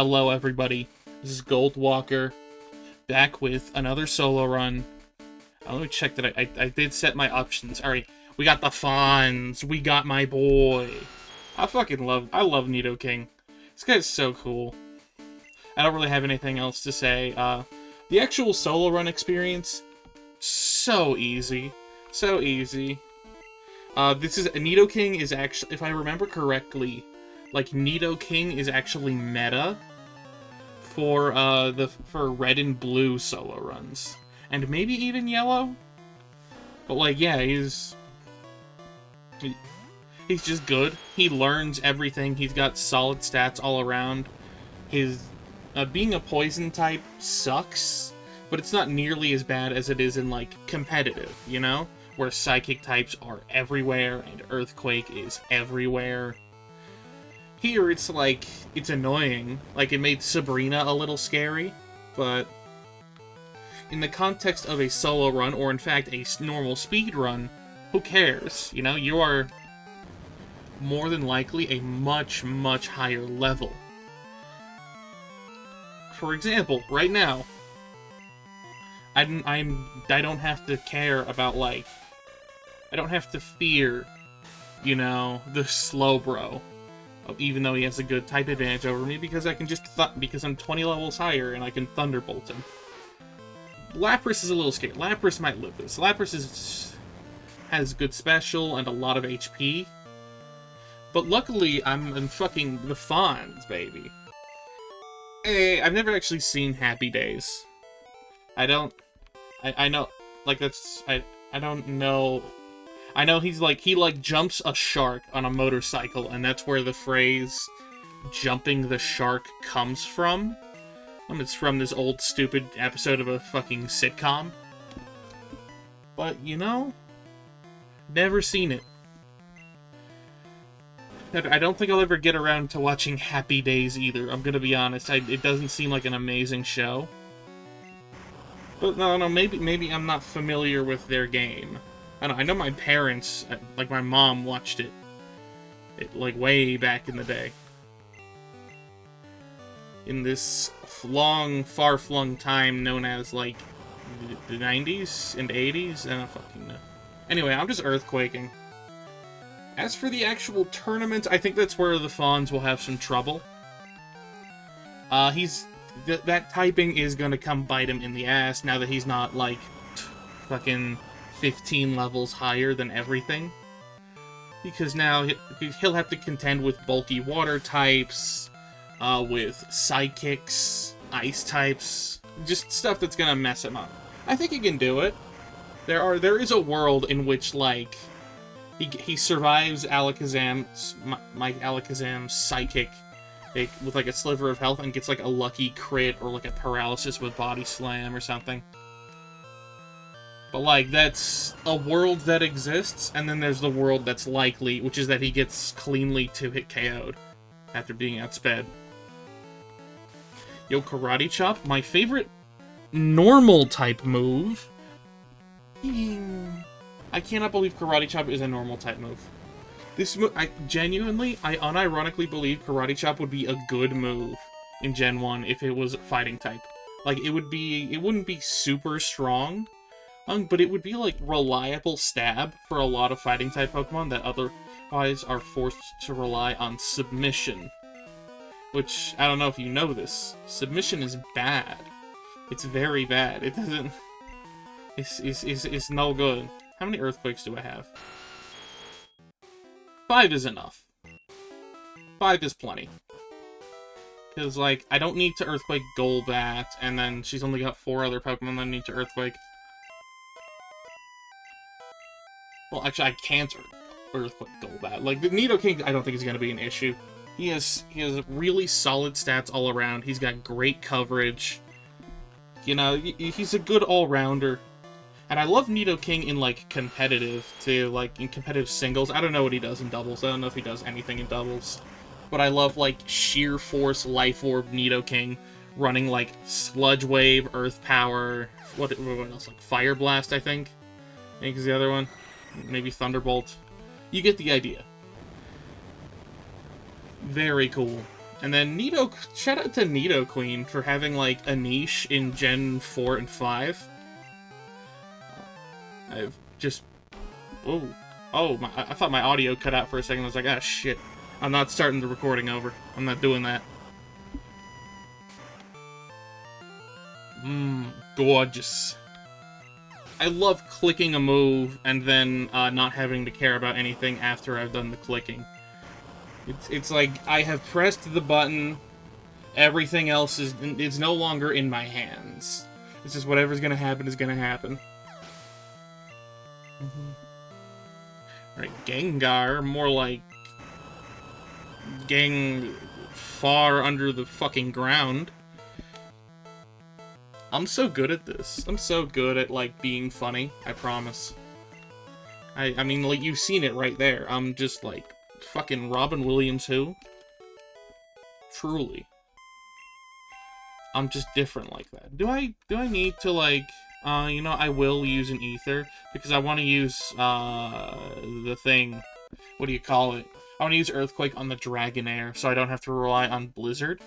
Hello everybody, this is Goldwalker, back with another solo run. Let me check that I did set my options. Alright, we got the Fonz, we got my boy. I love Nidoking. This guy's so cool. I don't really have anything else to say. The actual solo run experience, so easy. So easy. Nidoking is actually, if I remember correctly, like, Nidoking is actually meta for red and blue solo runs. And maybe even yellow? But, like, yeah, he's just good. He learns everything. He's got solid stats all around. His being a poison type sucks, but it's not nearly as bad as it is in, like, competitive, you know? Where psychic types are everywhere and earthquake is everywhere. Here, it's like, it's annoying. Like, it made Sabrina a little scary, but in the context of a solo run, or in fact, a normal speed run, who cares? You know, you are more than likely a much, much higher level. For example, right now, I don't have to care about, like, I don't have to fear, you know, the Slowbro, even though he has a good type advantage over me, because I can just because I'm 20 levels higher and I can Thunderbolt him. Lapras is a little scary. Lapras might live this. Lapras has good special and a lot of HP. But luckily, I'm fucking the Fonz, baby. Hey, I've never actually seen Happy Days. I know, like, that's, I don't know. I know he jumps a shark on a motorcycle, and that's where the phrase, jumping the shark, comes from. It's from this old, stupid episode of a fucking sitcom. But, you know, never seen it. I don't think I'll ever get around to watching Happy Days either, I'm gonna be honest. It doesn't seem like an amazing show. But no, maybe I'm not familiar with their game. I know my parents, like my mom, watched it, like, way back in the day. In this long, far-flung time known as, like, the 90s and 80s? I don't fucking know. Anyway, I'm just earthquaking. As for the actual tournament, I think that's where the Fonz will have some trouble. That typing is gonna come bite him in the ass now that he's not, like, fucking 15 levels higher than everything. Because now he'll have to contend with bulky water types, with psychics, ice types, just stuff that's gonna mess him up. I think he can do it. There is a world in which, like, he survives Alakazam's psychic with, like, a sliver of health and gets, like, a lucky crit or, like, a paralysis with body slam or something. But, like, that's a world that exists, and then there's the world that's likely, which is that he gets cleanly 2-hit KO'd after being outsped. Yo, Karate Chop, my favorite normal type move. I cannot believe Karate Chop is a normal type move. This move, I unironically believe Karate Chop would be a good move in Gen 1 if it was fighting type. Like, it wouldn't be super strong, but it would be, like, reliable stab for a lot of fighting type Pokemon that otherwise are forced to rely on submission. Which, I don't know if you know this, submission is bad. It's very bad. It doesn't... It's no good. How many Earthquakes do I have? 5 is enough. 5 is plenty. Because, like, I don't need to Earthquake Golbat, and then she's only got 4 other Pokemon that I need to Earthquake. Well, actually, I can't Earthquake Golbat. Like, the Nidoking, I don't think is going to be an issue. He has really solid stats all around. He's got great coverage. You know, he's a good all-rounder. And I love Nidoking in, like, competitive, too. Like, in competitive singles. I don't know what he does in doubles. I don't know if he does anything in doubles. But I love, like, Sheer Force, Life Orb Nidoking running, like, Sludge Wave, Earth Power. What else? Like, Fire Blast, I think is the other one. Maybe Thunderbolt. You get the idea. Very cool. And then shout out to Nidoqueen for having, like, a niche in Gen 4 and 5. I've just... Oh, I thought my audio cut out for a second. I was like, ah, shit. I'm not starting the recording over. I'm not doing that. Gorgeous. I love clicking a move and then not having to care about anything after I've done the clicking. It's like I have pressed the button, everything else is no longer in my hands. It's just whatever's gonna happen is gonna happen. Right, Gengar, more like Gang far under the fucking ground. I'm so good at this. I'm so good at, like, being funny, I promise. I mean, like, you've seen it right there. I'm just, like, fucking Robin Williams who? Truly. I'm just different like that. Do I need to, like, you know, I will use an ether, because I want to use, the thing, what do you call it? I want to use Earthquake on the Dragonair, so I don't have to rely on Blizzard.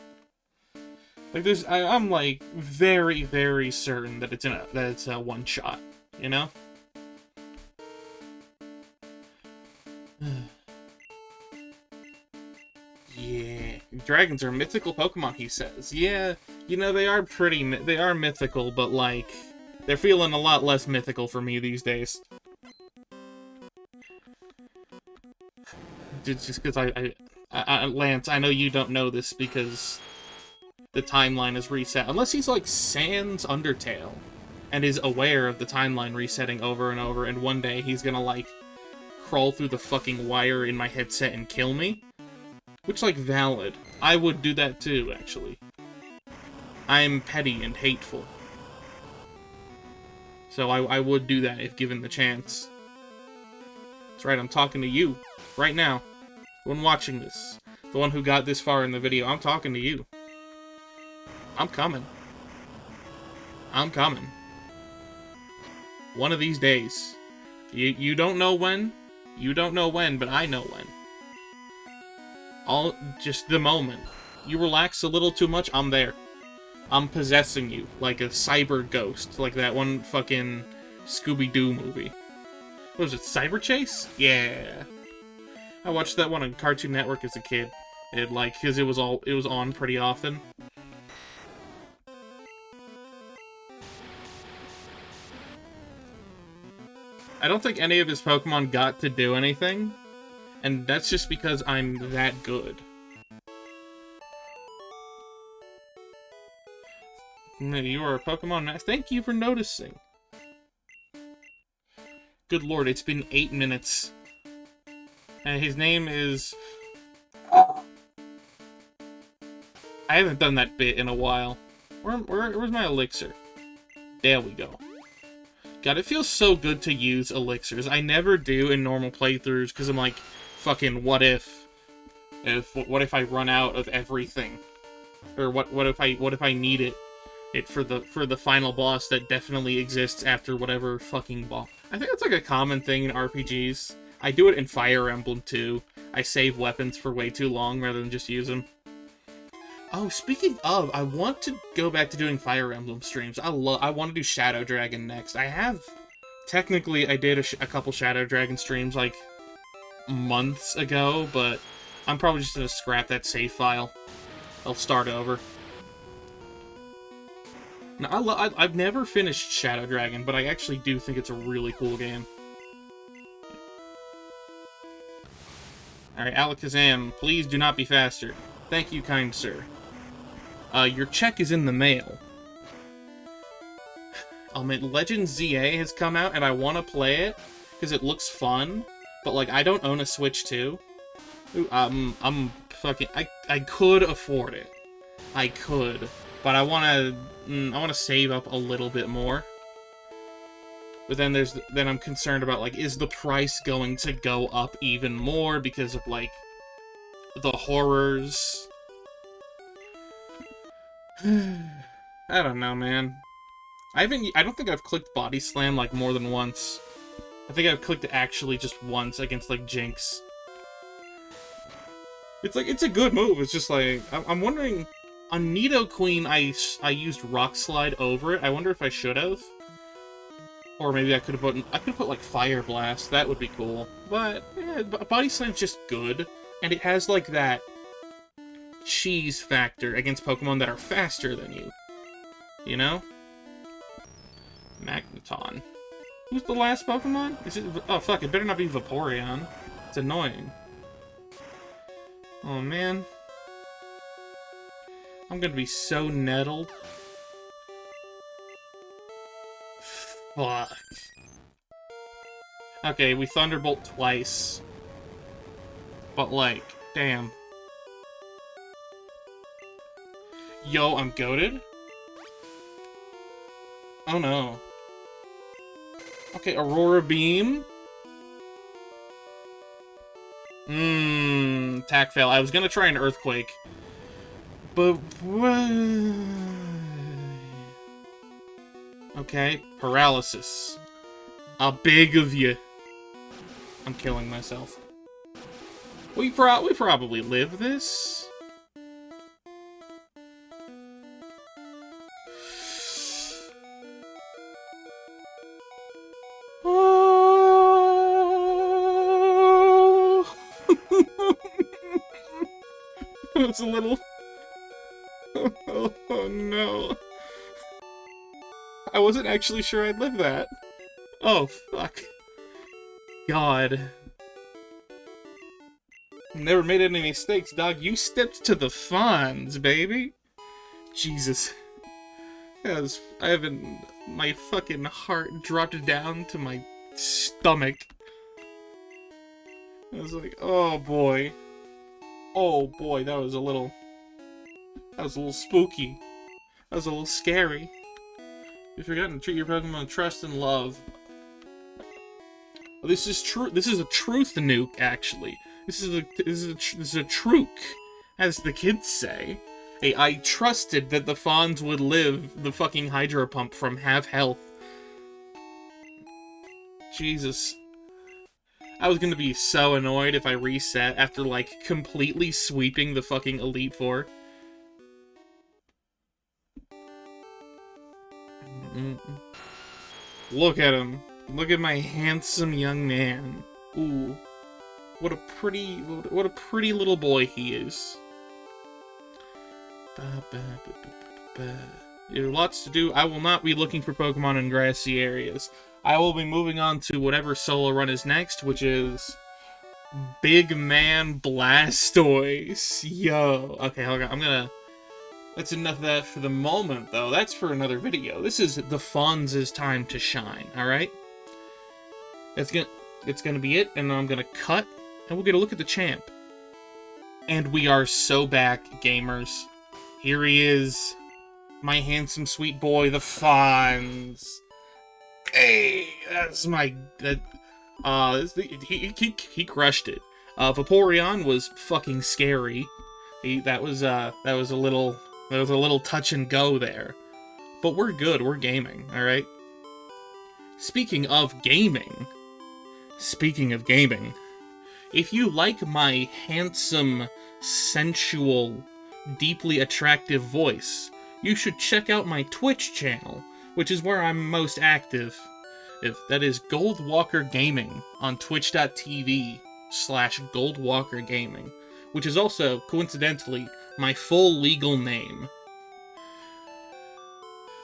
Like, I'm, like, very, very certain that it's a one-shot, you know? Yeah. Dragons are mythical Pokemon, he says. Yeah, you know, they are mythical, but, like, they're feeling a lot less mythical for me these days. Just because Lance, I know you don't know this because the timeline is reset. Unless he's like Sans Undertale and is aware of the timeline resetting over and over, and one day he's gonna, like, crawl through the fucking wire in my headset and kill me. Which, like, valid. I would do that too, actually. I'm petty and hateful. So I would do that if given the chance. That's right, I'm talking to you. Right now. The one watching this. The one who got this far in the video. I'm talking to you. I'm coming. I'm coming. One of these days. You don't know when. You don't know when, but I know when. Just the moment. You relax a little too much, I'm there. I'm possessing you, like a cyber ghost, like that one fucking Scooby-Doo movie. What was it, Cyber Chase? Yeah. I watched that one on Cartoon Network as a kid. Because it was on pretty often. I don't think any of his Pokemon got to do anything, and that's just because I'm that good. You are a Pokemon master. Thank you for noticing. Good lord, it's been 8 minutes. And his name is... I haven't done that bit in a while. Where's my elixir? There we go. God, it feels so good to use elixirs. I never do in normal playthroughs because I'm like, fucking, what if I run out of everything, or what if I need it for the final boss that definitely exists after whatever fucking boss. I think that's like a common thing in RPGs. I do it in Fire Emblem too. I save weapons for way too long rather than just use them. Oh, speaking of, I want to go back to doing Fire Emblem streams. I want to do Shadow Dragon next. Technically, I did a couple Shadow Dragon streams, like, months ago, but I'm probably just gonna scrap that save file. I'll start over. Now, I've never finished Shadow Dragon, but I actually do think it's a really cool game. Alright, Alakazam, please do not be faster. Thank you, kind sir. Your check is in the mail. Legend ZA has come out, and I want to play it, because it looks fun, but, like, I don't own a Switch 2. Ooh, I'm fucking... I could afford it. I could. But I want to save up a little bit more. But then then I'm concerned about, like, is the price going to go up even more because of, like, the horrors? I don't know, man. I don't think I've clicked Body Slam, like, more than once. I think I've clicked it actually just once against, like, Jinx. It's like, it's a good move. It's just like, I'm wondering, on Nidoking, I used Rock Slide over it. I wonder if I should have. Or maybe I could have put like Fire Blast. That would be cool. But, yeah, Body Slam's just good. And it has like that cheese factor against Pokemon that are faster than you. You know? Magneton. Who's the last Pokemon? Is it? Oh, fuck, it better not be Vaporeon. It's annoying. Oh, man. I'm gonna be so nettled. Fuck. Okay, we Thunderbolt twice. But, like, damn. Yo, I'm goated? Oh, no. Okay, Aurora Beam. Attack fail. I was gonna try an Earthquake. But... Okay, Paralysis. I beg of you. I'm killing myself. We probably live this. It's a little... Oh, no. I wasn't actually sure I'd live that. Oh, fuck. God. Never made any mistakes, dog. You stepped to the funds, baby. Jesus. I haven't... My fucking heart dropped down to my stomach. I was like, oh boy. Oh boy, that was a little spooky. That was a little scary. You've forgotten to treat your Pokemon with trust and love. Oh, this is true. This is a truth nuke, actually. This is a truke, as the kids say. Hey, I trusted that the Fonz would live the fucking Hydro Pump from half health. Jesus. I was gonna be so annoyed if I reset after, like, completely sweeping the fucking Elite Four. Look at him. Look at my handsome young man. Ooh. What a pretty little boy he is. There are lots to do. I will not be looking for Pokemon in grassy areas. I will be moving on to whatever solo run is next, which is Big Man Blastoise. Yo. Okay, hold on. That's enough of that for the moment, though. That's for another video. This is the Fonz's time to shine, alright? It's gonna be it, and then I'm gonna cut, and we'll get a look at the champ. And we are so back, gamers. Here he is. My handsome sweet boy, the Fonz. Hey, that's my... he crushed it. Vaporeon was fucking scary. That was a little touch and go there. But we're good, we're gaming, alright? Speaking of gaming, if you like my handsome, sensual, deeply attractive voice, you should check out my Twitch channel, which is where I'm most active. That is Goldwalker Gaming on twitch.tv/Goldwalker Gaming, which is also, coincidentally, my full legal name.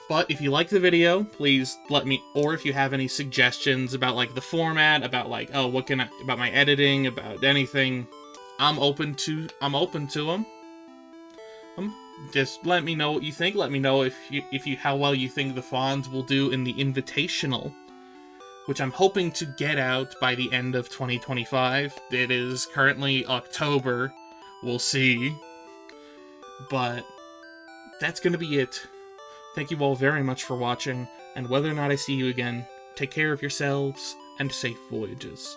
But if you like the video, please let me, or if you have any suggestions about, like, the format, about, like, oh, about my editing, about anything, I'm open to them. Just let me know what you think. Let me know how well you think the Fonz will do in the Invitational, which I'm hoping to get out by the end of 2025. It is currently October. We'll see. But that's gonna be it. Thank you all very much for watching, and whether or not I see you again, take care of yourselves, and safe voyages.